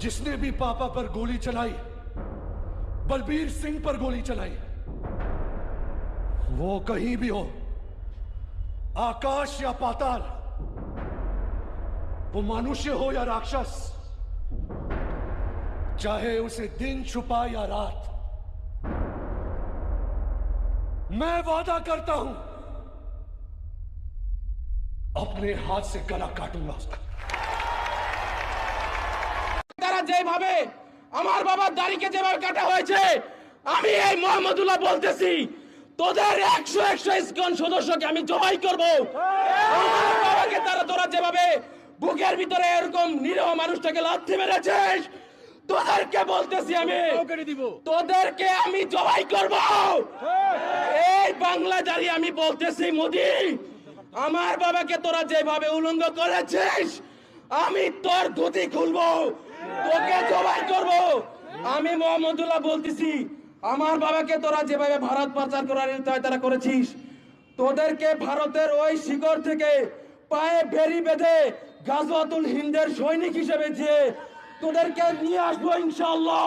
जिसने भी पापा पर गोली चलाई, बलबीर सिंह पर गोली चलाई, वो कहीं भी हो, आकाश या पाताल, वो मनुष्य हो या राक्षस, चाहे उसे दिन छुपा या रात, मैं वादा करता हूं अपने हाथ से गला काटूंगा उसका। তারা যেভাবে আমার বাবার দাড়িকে যেভাবে কাটা হয়েছে, আমি এই মোহাম্মদুল্লাহ বলতেছি, তোদের 100 ইসকন সদস্যকে আমি জবাই করব। আমার বাবাকে তোরা যেভাবে বুকের ভিতরে এরকম নিরীহ মানুষটাকে লাথি মেরেছিস, তোদেরকে বলতেছি আমি তোদেরকে আমি জবাই করব। এই বাংলা দাঁড়িয়ে আমি বলতেছি, মোদি, আমার বাবাকে তোরা যেভাবে উলঙ্গ করেছিস, আমি তোর ধুতি খুলবো, তোকে জবাই করব। আমি মোহাম্মদুল্লাহ বলতেছি, আমার বাবাকে তোরা যেভাবে ভারত পাচার করার তারা করেছিস, তোদেরকে ভারতের ওই শিকড় থেকে পায়ে বেরি বেঁধে গাজওয়াতুল হিন্দের সৈনিক হিসেবে যে তোদেরকে নিয়ে আসবো ইনশাআল্লাহ।